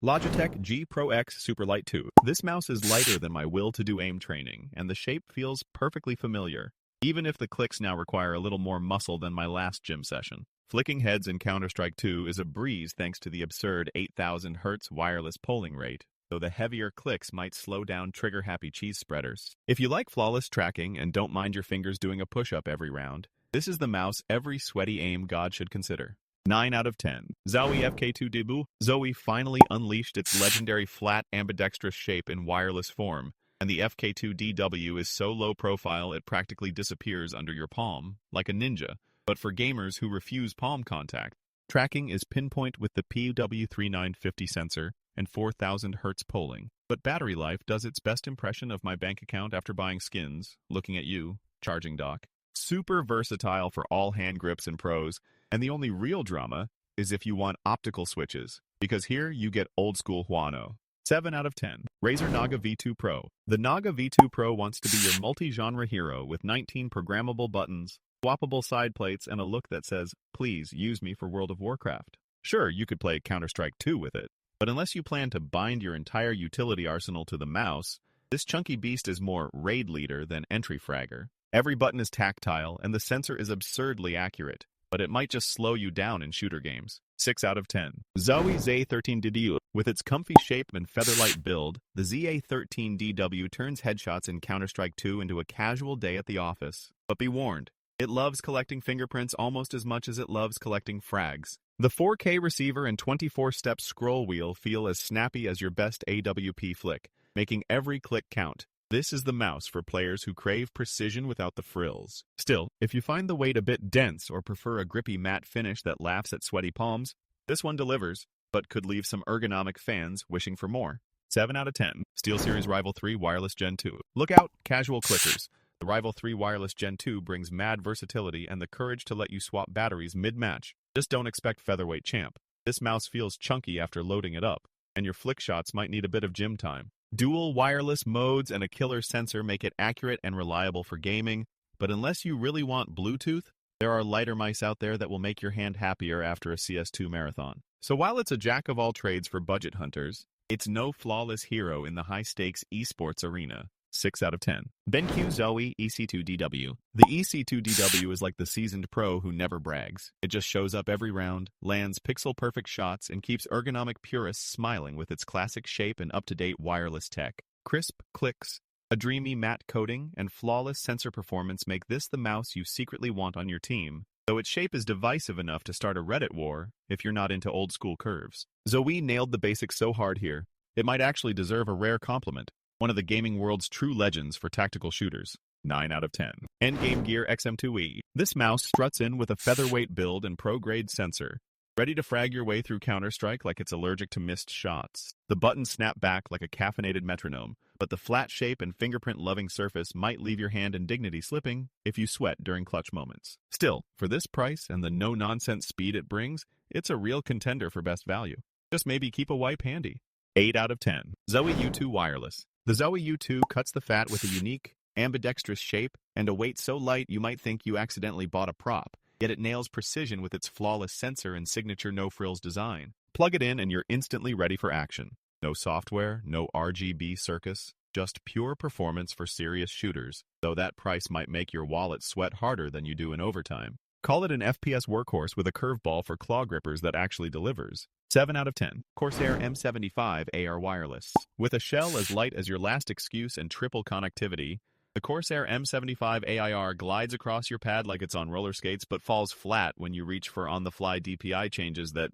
Logitech G Pro X Superlight 2. This mouse is lighter than my will to do aim training, and the shape feels perfectly familiar, even if the clicks now require a little more muscle than my last gym session. Flicking heads in Counter-Strike 2 is a breeze thanks to the absurd 8,000 Hz wireless polling rate, though the heavier clicks might slow down trigger-happy cheese spreaders. If you like flawless tracking and don't mind your fingers doing a push-up every round, this is the mouse every sweaty aim god should consider. 9 out of 10. Zowie FK2 DW. Zowie finally unleashed its legendary flat ambidextrous shape in wireless form, and the FK2 DW is so low profile it practically disappears under your palm, like a ninja. But for gamers who refuse palm contact, tracking is pinpoint with the PW3950 sensor and 4,000 Hz polling. But battery life does its best impression of my bank account after buying skins, looking at you, charging dock. Super versatile for all hand grips and pros, and the only real drama is if you want optical switches, because here you get old-school Huano. 7 out of 10. Razer Naga V2 Pro. The Naga V2 Pro wants to be your multi-genre hero with 19 programmable buttons, swappable side plates, and a look that says, "Please use me for World of Warcraft." Sure, you could play Counter-Strike 2 with it, but unless you plan to bind your entire utility arsenal to the mouse, this chunky beast is more raid leader than entry fragger. Every button is tactile, and the sensor is absurdly accurate, but it might just slow you down in shooter games. 6 out of 10. Zowie EC2-DW. With its comfy shape and featherlight build, the ZOWIE turns headshots in Counter-Strike 2 into a casual day at the office. But be warned, it loves collecting fingerprints almost as much as it loves collecting frags. The 4K receiver and 24-step scroll wheel feel as snappy as your best AWP flick, making every click count. This is the mouse for players who crave precision without the frills. Still, if you find the weight a bit dense or prefer a grippy matte finish that laughs at sweaty palms, this one delivers, but could leave some ergonomic fans wishing for more. 7 out of 10. SteelSeries Rival 3 Wireless Gen 2. Look out, casual clickers. The Rival 3 Wireless Gen 2 brings mad versatility and the courage to let you swap batteries mid-match. Just don't expect featherweight champ. This mouse feels chunky after loading it up, and your flick shots might need a bit of gym time. Dual wireless modes and a killer sensor make it accurate and reliable for gaming, but unless you really want Bluetooth, there are lighter mice out there that will make your hand happier after a CS2 marathon. So while it's a jack of all trades for budget hunters, it's no flawless hero in the high-stakes esports arena. 6 out of 10. BenQ ZOWIE EC2-DW. The EC2-DW is like the seasoned pro who never brags. It just shows up every round, lands pixel-perfect shots, and keeps ergonomic purists smiling with its classic shape and up-to-date wireless tech. Crisp clicks, a dreamy matte coating, and flawless sensor performance make this the mouse you secretly want on your team, though its shape is divisive enough to start a Reddit war if you're not into old-school curves. ZOWIE nailed the basics so hard here, it might actually deserve a rare compliment. One of the gaming world's true legends for tactical shooters. 9 out of 10. Endgame Gear XM2we. This mouse struts in with a featherweight build and pro-grade sensor, ready to frag your way through Counter-Strike like it's allergic to missed shots. The buttons snap back like a caffeinated metronome, but the flat shape and fingerprint-loving surface might leave your hand and dignity slipping if you sweat during clutch moments. Still, for this price and the no-nonsense speed it brings, it's a real contender for best value. Just maybe keep a wipe handy. 8 out of 10. Zowie U2 Wireless. The Zowie U2 cuts the fat with a unique, ambidextrous shape and a weight so light you might think you accidentally bought a prop, yet it nails precision with its flawless sensor and signature no-frills design. Plug it in and you're instantly ready for action. No software, no RGB circus, just pure performance for serious shooters, though that price might make your wallet sweat harder than you do in overtime. Call it an FPS workhorse with a curveball for claw grippers that actually delivers. 7 out of 10. Corsair M75 Air Wireless. With a shell as light as your last excuse and triple connectivity, the Corsair M75 AIR glides across your pad like it's on roller skates but falls flat when you reach for on-the-fly DPI changes that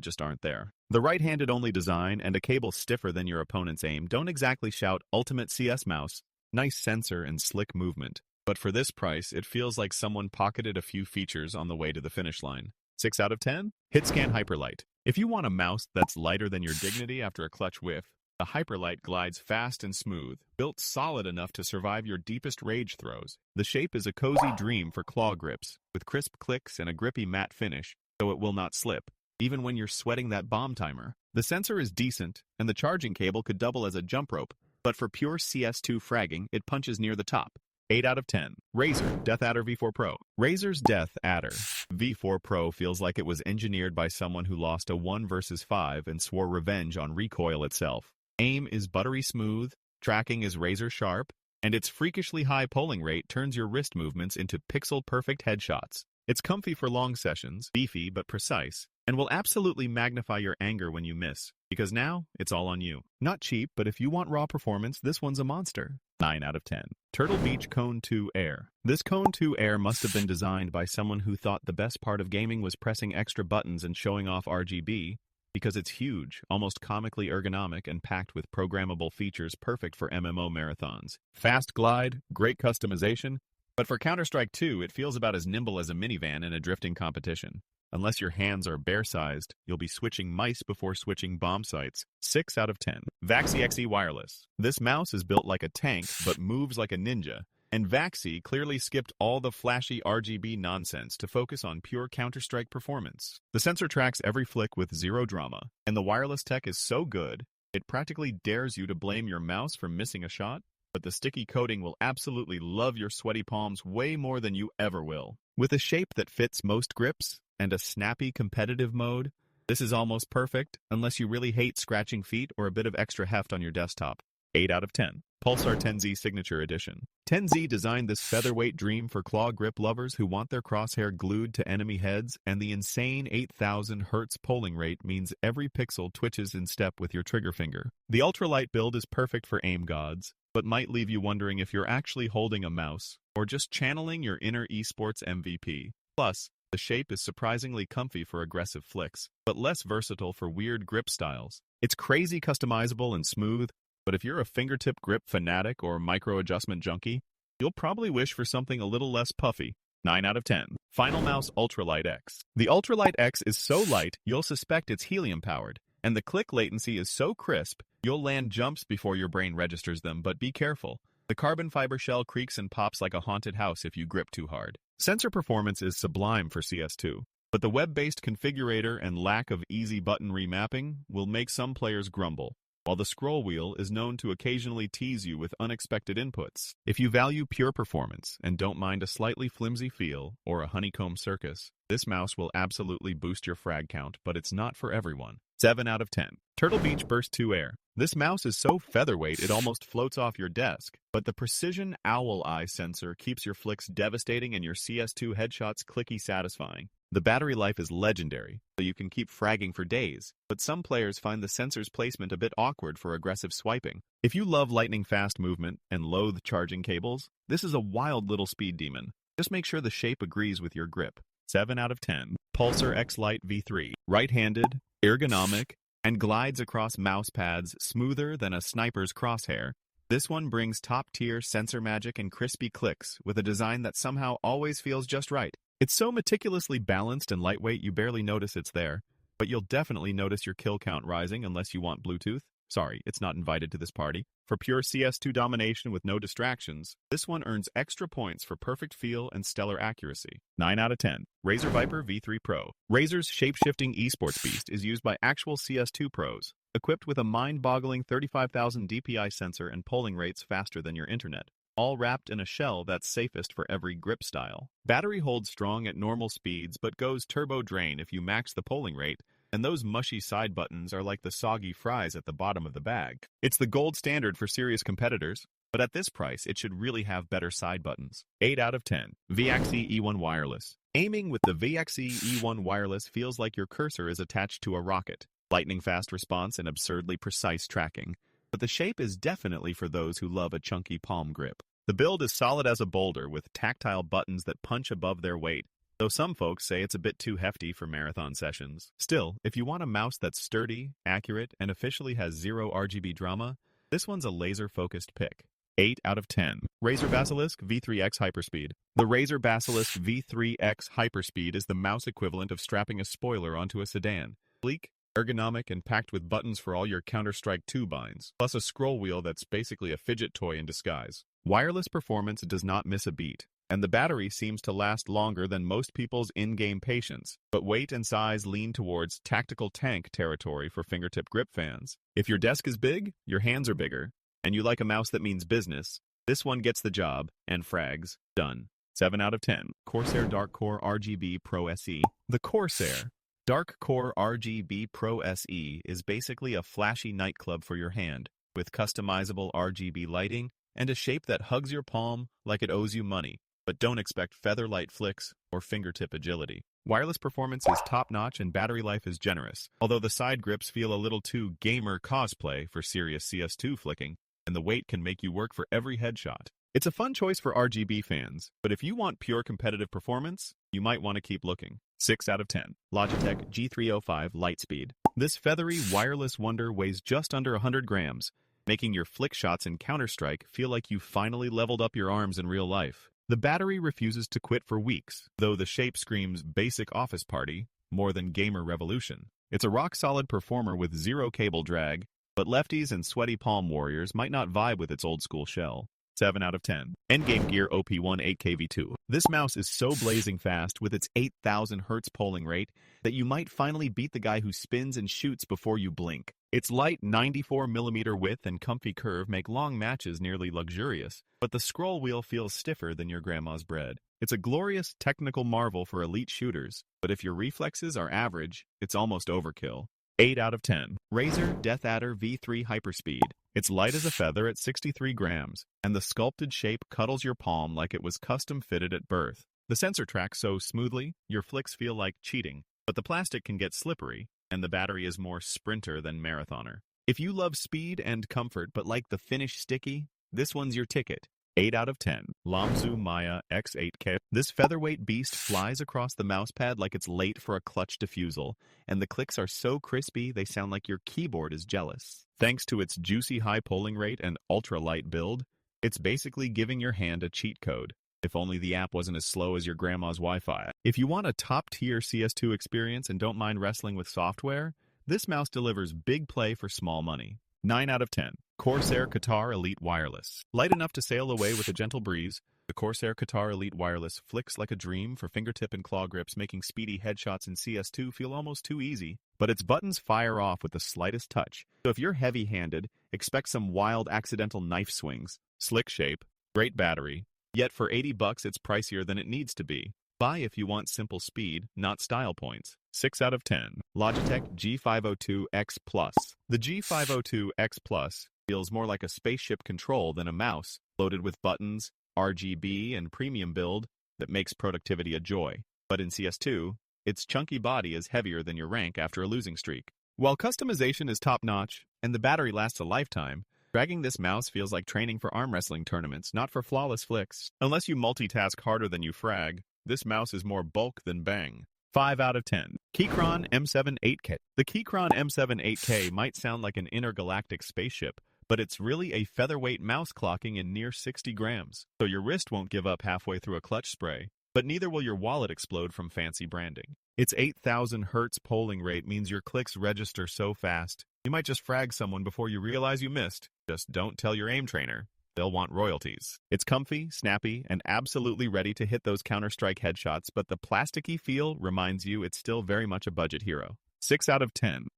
just aren't there. The right-handed only design and a cable stiffer than your opponent's aim don't exactly shout ultimate CS mouse, nice sensor and slick movement. But for this price, it feels like someone pocketed a few features on the way to the finish line. 6 out of 10. Hitscan Hyperlite. If you want a mouse that's lighter than your dignity after a clutch whiff, the Hyperlite glides fast and smooth, built solid enough to survive your deepest rage throws. The shape is a cozy dream for claw grips, with crisp clicks and a grippy matte finish, so it will not slip, even when you're sweating that bomb timer. The sensor is decent, and the charging cable could double as a jump rope, but for pure CS2 fragging, it punches near the top. 8 out of 10. Razer DeathAdder V4 Pro. Razer's DeathAdder V4 Pro feels like it was engineered by someone who lost a 1 versus 5 and swore revenge on recoil itself. Aim is buttery smooth, tracking is razor sharp, and its freakishly high polling rate turns your wrist movements into pixel-perfect headshots. It's comfy for long sessions, beefy but precise, and will absolutely magnify your anger when you miss, because now it's all on you. Not cheap, but if you want raw performance, this one's a monster. 9 out of 10. Turtle Beach Kone 2 Air. This Kone 2 Air must have been designed by someone who thought the best part of gaming was pressing extra buttons and showing off RGB, because it's huge, almost comically ergonomic, and packed with programmable features perfect for MMO marathons. Fast glide, great customization, but for Counter-Strike 2, it feels about as nimble as a minivan in a drifting competition. Unless your hands are bear-sized, you'll be switching mice before switching bomb sites. 6 out of 10. Vaxee XE Wireless. This mouse is built like a tank, but moves like a ninja. And Vaxee clearly skipped all the flashy RGB nonsense to focus on pure Counter-Strike performance. The sensor tracks every flick with zero drama, and the wireless tech is so good, it practically dares you to blame your mouse for missing a shot, but the sticky coating will absolutely love your sweaty palms way more than you ever will. With a shape that fits most grips, and a snappy competitive mode, this is almost perfect, unless you really hate scratching feet or a bit of extra heft on your desktop. 8 out of 10. Pulsar TenZ Signature Edition. TenZ designed this featherweight dream for claw grip lovers who want their crosshair glued to enemy heads, and the insane 8,000 Hz polling rate means every pixel twitches in step with your trigger finger. The ultralight build is perfect for aim gods, but might leave you wondering if you're actually holding a mouse, or just channeling your inner esports MVP. Plus, the shape is surprisingly comfy for aggressive flicks, but less versatile for weird grip styles. It's crazy customizable and smooth, but if you're a fingertip grip fanatic or micro-adjustment junkie, you'll probably wish for something a little less puffy. 9 out of 10. Finalmouse Ultralight X. The Ultralight X is so light, you'll suspect it's helium-powered, and the click latency is so crisp, you'll land jumps before your brain registers them, but be careful. The carbon fiber shell creaks and pops like a haunted house if you grip too hard. Sensor performance is sublime for CS2, but the web-based configurator and lack of easy button remapping will make some players grumble, while the scroll wheel is known to occasionally tease you with unexpected inputs. If you value pure performance and don't mind a slightly flimsy feel or a honeycomb circus, this mouse will absolutely boost your frag count, but it's not for everyone. 7 out of 10. Turtle Beach Burst 2 Air. This mouse is so featherweight it almost floats off your desk, but the precision owl eye sensor keeps your flicks devastating and your CS2 headshots clicky satisfying. The battery life is legendary, so you can keep fragging for days, but some players find the sensor's placement a bit awkward for aggressive swiping. If you love lightning-fast movement and loathe charging cables, this is a wild little speed demon. Just make sure the shape agrees with your grip. 7 out of 10. Pulsar Xlite V3. Right-handed, ergonomic, and glides across mouse pads smoother than a sniper's crosshair. This one brings top-tier sensor magic and crispy clicks with a design that somehow always feels just right. It's so meticulously balanced and lightweight you barely notice it's there, but you'll definitely notice your kill count rising unless you want Bluetooth. Sorry, it's not invited to this party. For pure CS2 domination with no distractions, this one earns extra points for perfect feel and stellar accuracy. 9 out of 10. Razer Viper V3 Pro. Razer's shape-shifting esports beast is used by actual CS2 pros, equipped with a mind-boggling 35,000 DPI sensor and polling rates faster than your internet, all wrapped in a shell that's safest for every grip style. Battery holds strong at normal speeds but goes turbo drain if you max the polling rate, and those mushy side buttons are like the soggy fries at the bottom of the bag. It's the gold standard for serious competitors, but at this price it should really have better side buttons. 8 out of 10. Vaxee E1 Wireless. Aiming with the Vaxee E1 Wireless feels like your cursor is attached to a rocket. Lightning-fast response and absurdly precise tracking. But the shape is definitely for those who love a chunky palm grip. The build is solid as a boulder with tactile buttons that punch above their weight, though some folks say it's a bit too hefty for marathon sessions. Still, if you want a mouse that's sturdy, accurate, and officially has zero RGB drama, this one's a laser-focused pick. 8 out of 10. Razer Basilisk V3X Hyperspeed. The Razer Basilisk V3X Hyperspeed is the mouse equivalent of strapping a spoiler onto a sedan. Sleek, ergonomic, and packed with buttons for all your Counter-Strike 2 binds, plus a scroll wheel that's basically a fidget toy in disguise. Wireless performance does not miss a beat, and the battery seems to last longer than most people's in-game patience, but weight and size lean towards tactical tank territory for fingertip grip fans. If your desk is big, your hands are bigger, and you like a mouse that means business, This one gets the job, and frags, done. 7 out of 10. Corsair Dark Core RGB Pro SE. The Corsair Dark Core RGB Pro SE is basically a flashy nightclub for your hand, with customizable RGB lighting and a shape that hugs your palm like it owes you money. But don't expect featherlight flicks or fingertip agility. Wireless performance is top-notch and battery life is generous, although the side grips feel a little too gamer cosplay for serious CS2 flicking, and the weight can make you work for every headshot. It's a fun choice for RGB fans, but if you want pure competitive performance, you might want to keep looking. 6 out of 10. Logitech G305 Lightspeed. This feathery wireless wonder weighs just under 100 grams, making your flick shots in Counter-Strike feel like you finally leveled up your arms in real life. The battery refuses to quit for weeks, though the shape screams basic office party more than gamer revolution. It's a rock-solid performer with zero cable drag, but lefties and sweaty palm warriors might not vibe with its old-school shell. 7 out of 10. Endgame Gear OP1 8K V2. This mouse is so blazing fast with its 8,000 Hz polling rate that you might finally beat the guy who spins and shoots before you blink. Its light 94mm width and comfy curve make long matches nearly luxurious, but the scroll wheel feels stiffer than your grandma's bread. It's a glorious technical marvel for elite shooters, but if your reflexes are average, it's almost overkill. 8 out of 10. Razer DeathAdder V3 Hyperspeed. It's light as a feather at 63 grams, and the sculpted shape cuddles your palm like it was custom fitted at birth. The sensor tracks so smoothly, your flicks feel like cheating, but the plastic can get slippery, and the battery is more sprinter than marathoner. If you love speed and comfort but like the finish sticky, this one's your ticket. 8 out of 10. Lamzu Maya X 8K. This featherweight beast flies across the mousepad like it's late for a clutch defusal, and the clicks are so crispy they sound like your keyboard is jealous. Thanks to its juicy high polling rate and ultralight build, it's basically giving your hand a cheat code. If only the app wasn't as slow as your grandma's Wi-Fi. If you want a top-tier CS2 experience and don't mind wrestling with software, this mouse delivers big play for small money. 9 out of 10. Corsair Katar Elite Wireless. Light enough to sail away with a gentle breeze, the Corsair Katar Elite Wireless flicks like a dream for fingertip and claw grips, making speedy headshots in CS2 feel almost too easy. But its buttons fire off with the slightest touch, so if you're heavy-handed, expect some wild accidental knife swings. Slick shape, great battery, yet for $80 it's pricier than it needs to be. Buy if you want simple speed, not style points. 6 out of 10. Logitech G502X Plus. The G502X Plus feels more like a spaceship control than a mouse, loaded with buttons, RGB, and premium build that makes productivity a joy. But in CS2, its chunky body is heavier than your rank after a losing streak. While customization is top-notch, and the battery lasts a lifetime, dragging this mouse feels like training for arm wrestling tournaments, not for flawless flicks. Unless you multitask harder than you frag, this mouse is more bulk than bang. 5 out of 10. Keychron M7 8K. The Keychron M7 8K might sound like an intergalactic spaceship, but it's really a featherweight mouse clocking in near 60 grams. So your wrist won't give up halfway through a clutch spray, but neither will your wallet explode from fancy branding. Its 8,000 Hz polling rate means your clicks register so fast, you might just frag someone before you realize you missed. Just don't tell your aim trainer. They'll want royalties. It's comfy, snappy, and absolutely ready to hit those Counter-Strike headshots, but the plasticky feel reminds you it's still very much a budget hero. 6 out of 10.